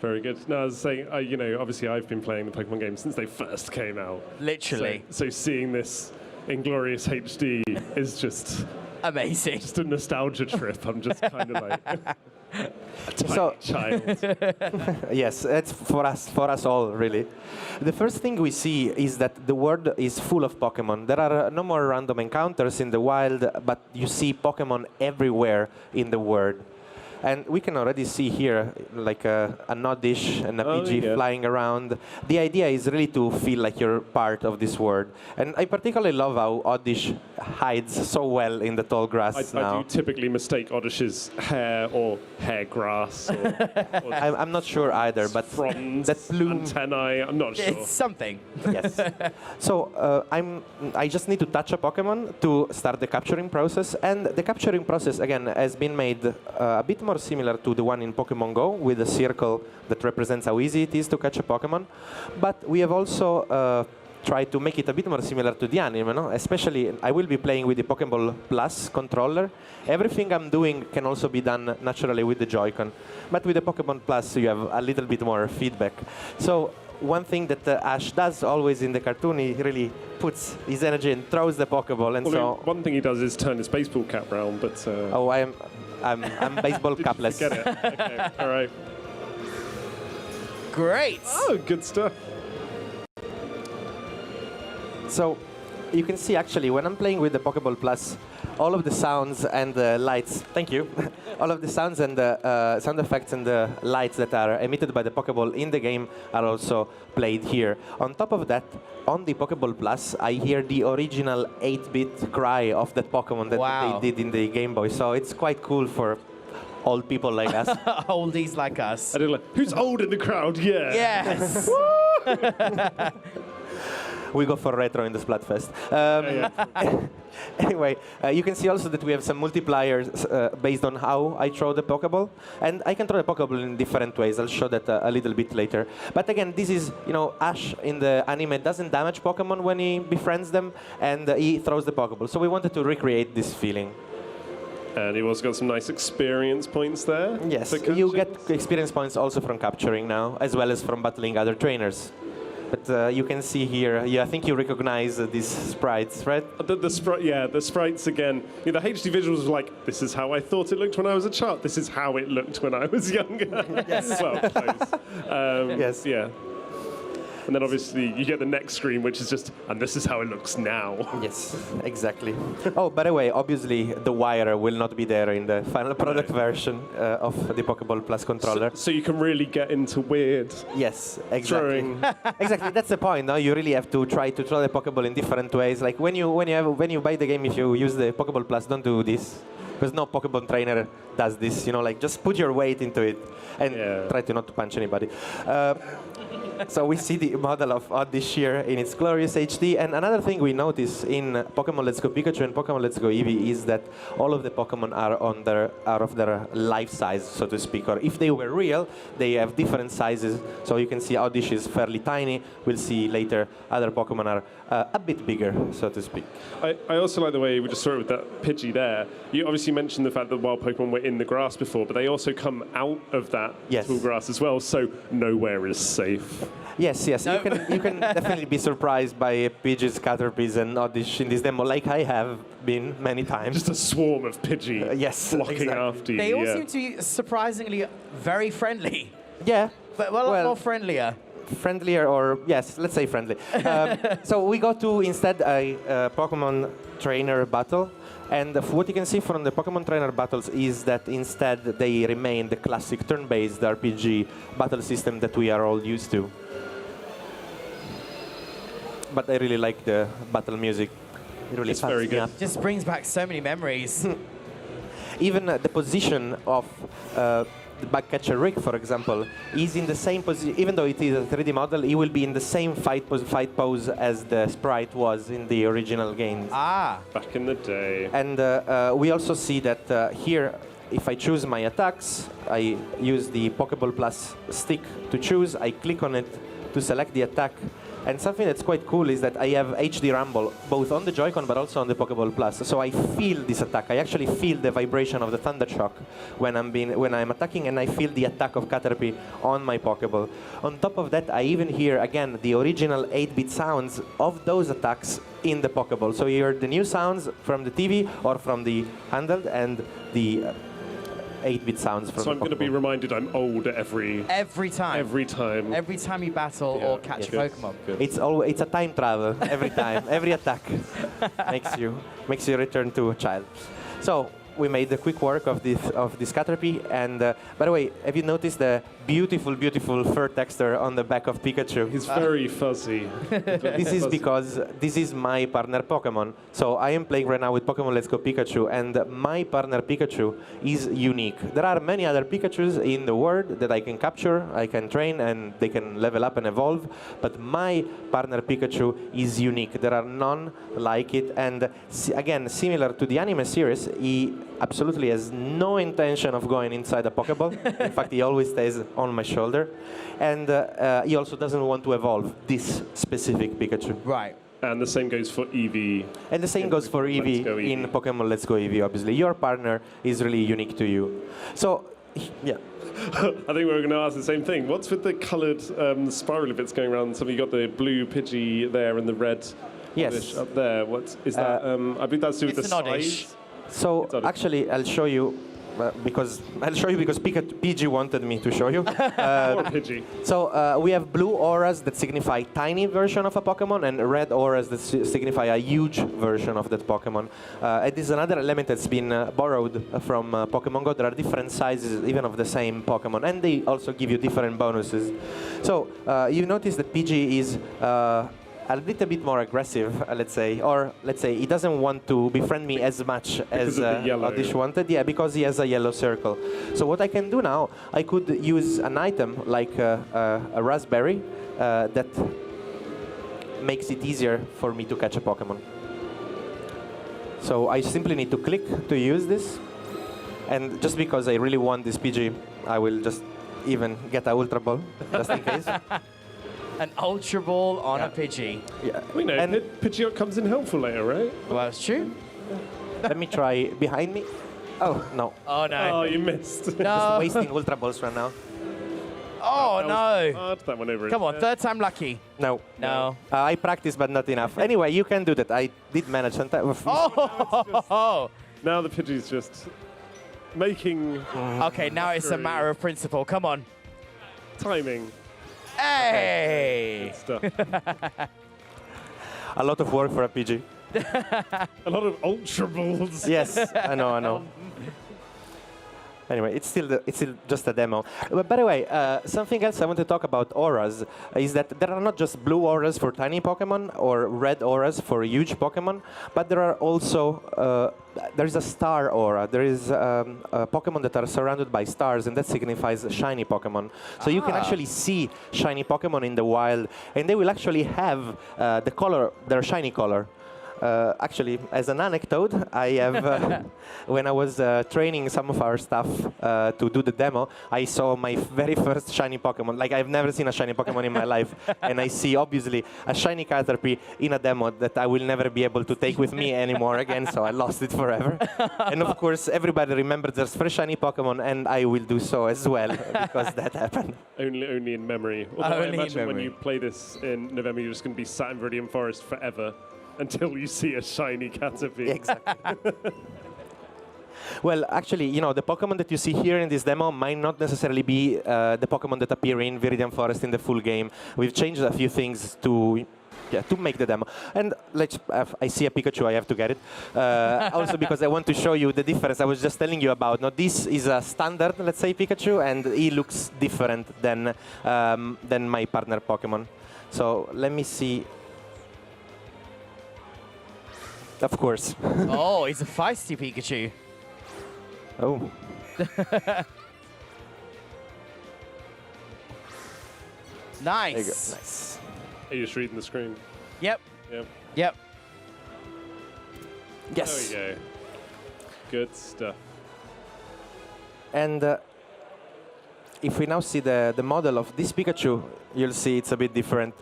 Very good. No, I was saying, you know, obviously I've been playing the Pokemon games since they first came out. Literally. So seeing this in glorious HD is just amazing. Just a nostalgia trip. I'm just kind of like a tiny child. Yes, it's for us all, really. The first thing we see is that the world is full of Pokemon. There are no more random encounters in the wild, but you see Pokemon everywhere in the world. And we can already see here like an Oddish and a Pidgey flying around. The idea is really to feel like you're part of this world. And I particularly love how Oddish hides so well in the tall grass now. I do typically mistake Oddish's hair or hair grass. Or I'm not sure either, but fronds, that plume, antennae, I'm not sure. It's something. Yes. So I just need to touch a Pokemon to start the capturing process. And the capturing process, again, has been made a bit more similar to the one in Pokemon Go, with a circle that represents how easy it is to catch a Pokemon. But we have also tried to make it a bit more similar to the anime, no? Especially, I will be playing with the Pokeball Plus controller. Everything I'm doing can also be done naturally with the Joy-Con. But with the Pokemon Plus, you have a little bit more feedback. So one thing that Ash does always in the cartoon, he really puts his energy and throws the Pokeball. And well, one thing he does is turn his baseball cap round, but... Oh, I'm baseball capless. Get it? Okay, all right. Great. Oh, good stuff. So you can see, actually, when I'm playing with the Pokeball Plus, all of the sounds and the lights, thank you, all of the sounds and the sound effects and the lights that are emitted by the Pokeball in the game are also played here. On top of that, on the Pokeball Plus, I hear the original 8-bit cry of that Pokemon that they did in the Game Boy. So it's quite cool for old people like us. Oldies like us. I did like, who's old in the crowd? Yeah. Yes. We go for retro in the Splatfest. Anyway, you can see also that we have some multipliers based on how I throw the Pokeball. And I can throw the Pokeball in different ways. I'll show that a little bit later. But again, this is, you know, Ash in the anime doesn't damage Pokemon when he befriends them, and he throws the Pokeball. So we wanted to recreate this feeling. And you also got some nice experience points there. Yes, you get experience points also from capturing now, as well as from battling other trainers. But you can see here, I think you recognize these sprites, right? The sprites again. Yeah, the HD visuals were like, this is how I thought it looked when I was a child. This is how it looked when I was younger. Yes. Well, close. Yes. Yeah. And then obviously you get the next screen, which is just, and this is how it looks now. Yes, exactly. Oh, by the way, obviously the wire will not be there in the final product version of the Pokeball Plus controller. So you can really get into weird. Yes, exactly. Throwing. Exactly, that's the point. No? You really have to try to throw the Pokeball in different ways. Like when you buy the game, if you use the Pokeball Plus, don't do this. Because no Pokemon trainer does this, you know, like just put your weight into it and try to not to punch anybody. So we see the model of Oddish here in its glorious HD. And another thing we notice in Pokemon Let's Go Pikachu and Pokemon Let's Go Eevee is that all of the Pokemon are of their life size, so to speak. Or if they were real, they have different sizes. So you can see Oddish is fairly tiny. We'll see later other Pokemon are a bit bigger, so to speak. I also like the way we just saw it with that Pidgey there. You obviously mentioned the fact that wild Pokemon were in the grass before, but they also come out of that tall grass as well, so nowhere is safe. Yes, yes. No. You can definitely be surprised by Pidgey's, Caterpies, and Oddish in this demo, like I have been many times. Just a swarm of Pidgey flocking after you. They all seem to be surprisingly very friendly. Yeah. But a lot more friendlier. Friendlier, or yes, let's say friendly. So we go to instead a Pokemon trainer battle. And what you can see from the Pokemon trainer battles is that instead they remain the classic turn-based RPG battle system that we are all used to. But I really like the battle music. It really it's very good. It just brings back so many memories. Even the position of the bug catcher Rick, for example, is in the same position. Even though it is a 3D model, he will be in the same fight pose as the sprite was in the original games. Ah. Back in the day. And we also see that here, if I choose my attacks, I use the Pokeball Plus stick to choose. I click on it to select the attack. And something that's quite cool is that I have HD rumble, both on the Joy-Con but also on the Pokeball Plus. So I feel this attack. I actually feel the vibration of the Thunder Shock when I'm attacking, and I feel the attack of Caterpie on my Pokeball. On top of that, I even hear, again, the original 8-bit sounds of those attacks in the Pokeball. So you hear the new sounds from the TV or from the handheld, and the 8-bit sounds from So I'm going to be reminded I'm old every time. Every time. Every time you battle or catch a Pokemon. Good. It's a time travel every time. Every attack makes you return to a child. So we made a quick work of this Caterpie, and by the way, have you noticed the beautiful fur texture on the back of Pikachu? He's very fuzzy. This is because this is my partner Pokemon. So I am playing right now with Pokemon Let's Go Pikachu, and my partner Pikachu is unique. There are many other Pikachus in the world that I can capture, I can train, and they can level up and evolve, but my partner Pikachu is unique. There are none like it, and again, similar to the anime series, he absolutely has no intention of going inside a Pokeball. In fact, he always stays on my shoulder. And he also doesn't want to evolve this specific Pikachu. Right. And the same goes for Eevee. And the same goes for Eevee in Pokemon Let's Go Eevee, obviously. Your partner is really unique to you. So, yeah. I think we were going to ask the same thing. What's with the coloured spiral bits going around? So you got the blue Pidgey there and the red Yes. up there. What is that? I think that's to do with the size. So actually, I'll show you because PG wanted me to show you. Poor Pidgey. So we have blue auras that signify tiny version of a Pokemon, and red auras that signify a huge version of that Pokemon. It is another element that's been borrowed from Pokemon Go. There are different sizes, even of the same Pokemon, and they also give you different bonuses. So you notice that PG is a little bit more aggressive, let's say, or let's say he doesn't want to befriend me as much as Oddish wanted. Yeah, because he has a yellow circle. So what I can do now, I could use an item like a raspberry that makes it easier for me to catch a Pokemon. So I simply need to click to use this, and just because I really want this PG, I will just even get a Ultra Ball, just in case. An Ultra Ball on a Pidgey. Yeah. We know Pidgeot comes in helpful later, right? Well, that's true. Let me try behind me. Oh, no. Oh, no. Oh, you missed. No. Just wasting Ultra Balls right now. Oh, no. That one over. Come on, third time lucky. No. No. I practiced, but not enough. Anyway, you can do that. I did manage sometimes. Oh! Now the Pidgey's just making... Okay, now it's a matter of principle. Come on. Timing. Hey! Good stuff. A lot of work for a PG. A lot of Ultra Balls. Yes, I know. Anyway, it's still just a demo. But by the way, something else I want to talk about auras is that there are not just blue auras for tiny Pokemon or red auras for huge Pokemon, but there are also there is a star aura. There is Pokemon that are surrounded by stars, and that signifies shiny Pokemon. So you can actually see shiny Pokemon in the wild, and they will actually have the color, their shiny color. Actually, as an anecdote, I have, when I was training some of our staff to do the demo, I saw my very first shiny Pokemon. Like, I've never seen a shiny Pokemon in my life. And I see, obviously, a shiny Caterpie in a demo that I will never be able to take with me anymore again, so I lost it forever. And of course, everybody remembers their first shiny Pokemon, and I will do so as well, because that happened. Only in memory. Although Only I imagine in when memory. you play this in November, you're just going to be sat in Viridian Forest forever. Until you see a shiny Caterpie. Exactly. Well, actually, you know, the Pokemon that you see here in this demo might not necessarily be the Pokemon that appear in Viridian Forest in the full game. We've changed a few things to make the demo. And I see a Pikachu, I have to get it. Also because I want to show you the difference I was just telling you about. Now, this is a standard, let's say, Pikachu, and he looks different than my partner Pokemon. So let me see. Of course. Oh, he's a feisty Pikachu. Oh. Nice. There you go. Nice. Are you just reading the screen? Yep. Yep. Yep. Yes. There we go. Good stuff. And if we now see the model of this Pikachu, you'll see it's a bit different.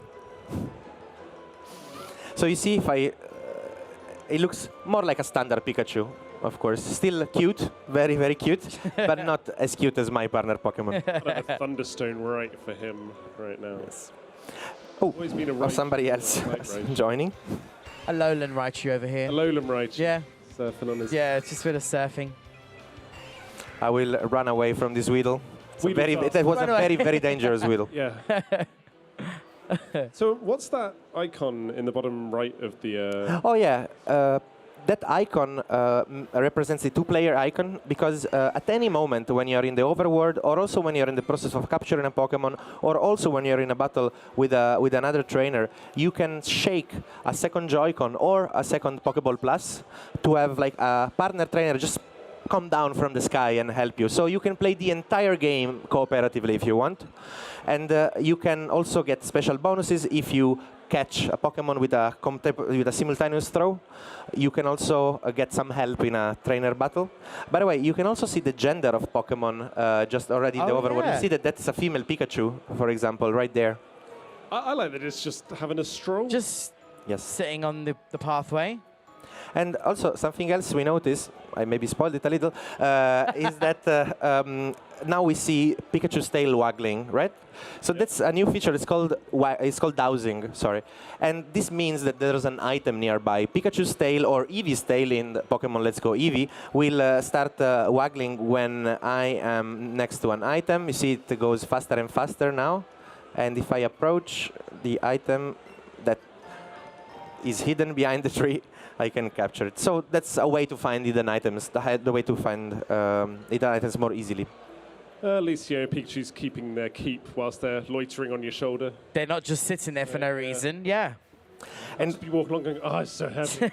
So you see, if I, it looks more like a standard Pikachu, of course. Still cute, very, very cute, but not as cute as my partner Pokemon. A Thunderstone right for him right now. Yes. Oh, somebody else joining. A lowland Raichu over here. A lowland Raichu. Yeah. Surfing on his... Yeah, it's just a bit of surfing. I will run away from this Weedle. That was a very, very dangerous Weedle. Yeah. So what's that icon in the bottom right of the... Oh, yeah. That icon represents the two-player icon because at any moment when you're in the overworld or also when you're in the process of capturing a Pokemon or also when you're in a battle with another trainer, you can shake a second Joy-Con or a second Pokeball Plus to have like a partner trainer just come down from the sky and help you. So you can play the entire game cooperatively if you want. And you can also get special bonuses if you catch a Pokemon with a simultaneous throw. You can also get some help in a trainer battle. By the way, you can also see the gender of Pokemon just already in the overworld. Yeah. You see that that's a female Pikachu, for example, right there. I like that it's just having a stroll. Just sitting on the pathway. And also, something else we notice, I maybe spoiled it a little, is that now we see Pikachu's tail waggling, right? So that's a new feature. It's called dowsing, sorry. And this means that there's an item nearby. Pikachu's tail or Eevee's tail in Pokemon Let's Go Eevee will start waggling when I am next to an item. You see it goes faster and faster now. And if I approach the item that is hidden behind the tree, I can capture it. So that's a way to find hidden items, the way to find hidden items more easily. At least, Pikachu's keeping their keep whilst they're loitering on your shoulder. They're not just sitting there for no reason, yeah. And just be walking along going, oh, it's so heavy.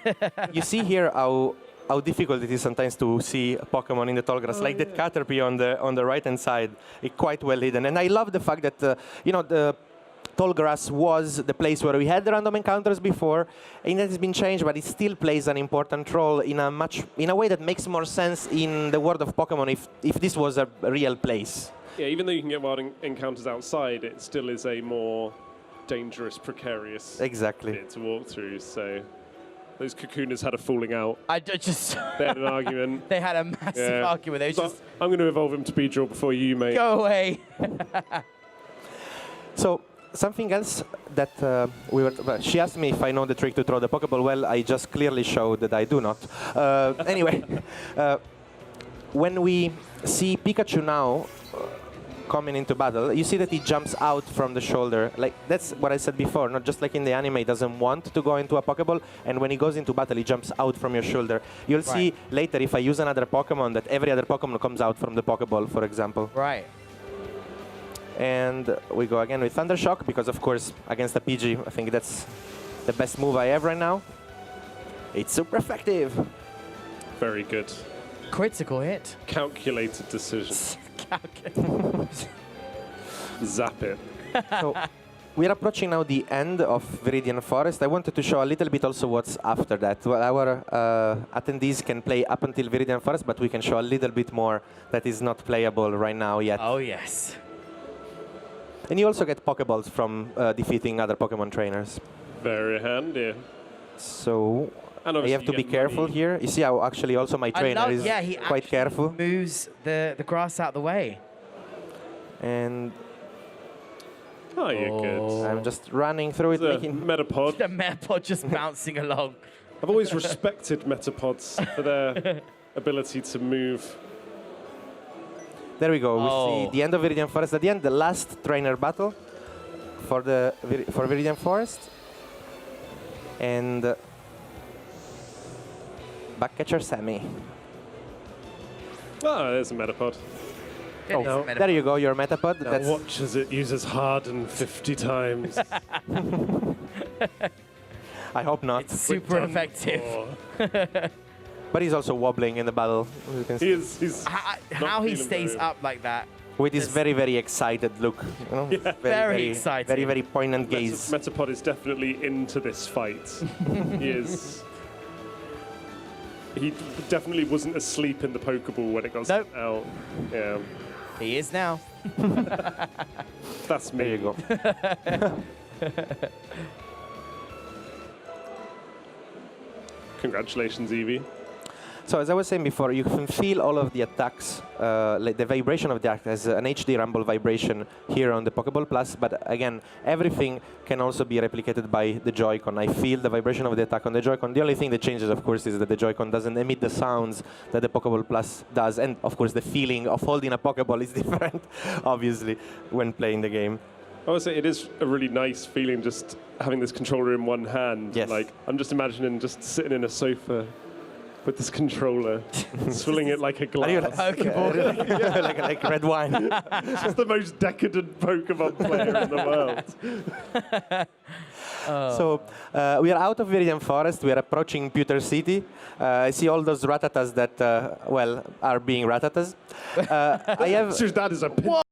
You see here how difficult it is sometimes to see a Pokemon in the tall grass. Like that Caterpie on the right-hand side, it's quite well hidden. And I love the fact that, the tall grass was the place where we had the random encounters before, and it has been changed, but it still plays an important role in a way that makes more sense in the world of Pokemon if this was a real place. Yeah, even though you can get wild encounters outside, it still is a more dangerous, precarious bit to walk through. So those Cocooners had a falling out. They had an argument. They had a massive argument. They just... I'm going to evolve him to Beedrill before you, mate. Go away. So. Something else that she asked me if I know the trick to throw the Pokeball. Well, I just clearly showed that I do not. Anyway, when we see Pikachu now coming into battle, you see that he jumps out from the shoulder. Like that's what I said before. Not just like in the anime, he doesn't want to go into a Pokeball, and when he goes into battle, he jumps out from your shoulder. You'll see later if I use another Pokemon that every other Pokemon comes out from the Pokeball, for example. Right. And we go again with Thunder Shock, because of course, against a PG, I think that's the best move I have right now. It's super effective. Very good. Critical hit. Calculated decision. Zap it. So we're approaching now the end of Viridian Forest. I wanted to show a little bit also what's after that. Well, our attendees can play up until Viridian Forest, but we can show a little bit more that is not playable right now yet. Oh, yes. And you also get Pokeballs from defeating other Pokemon trainers. Very handy. So I have to be careful here. You see how actually also my trainer is quite careful. Moves the grass out of the way. And you're good. I'm just running through it. Metapod. The Metapod just bouncing along. I've always respected Metapods for their ability to move. There we go. We see the end of Viridian Forest. At the end, the last trainer battle for Viridian Forest. And Backcatcher Sammy. Oh, there's a Metapod. There you go, your Metapod. Now watch as it uses Harden 50 times. I hope not. It's super effective. But he's also wobbling in the battle. You can see. How he stays up like that. With his very, very excited look. Very excited. Very, very poignant gaze. Metapod is definitely into this fight. He is. He definitely wasn't asleep in the Pokeball when it got out. Yeah. He is now. That's me. There you go. Congratulations, Eevee. So as I was saying before, you can feel all of the attacks, like the vibration of the attack as an HD rumble vibration here on the Pokeball Plus. But again, everything can also be replicated by the Joy-Con. I feel the vibration of the attack on the Joy-Con. The only thing that changes, of course, is that the Joy-Con doesn't emit the sounds that the Pokeball Plus does. And of course, the feeling of holding a Pokeball is different, obviously, when playing the game. I would say it is a really nice feeling just having this controller in one hand. Yes. Like, I'm just imagining just sitting in a sofa with this controller, swilling it like a glass. Like red wine. Just the most decadent Pokemon player in the world. So we are out of Viridian Forest. We are approaching Pewter City. I see all those Rattatas that, well, are being Rattatas. I have. That is a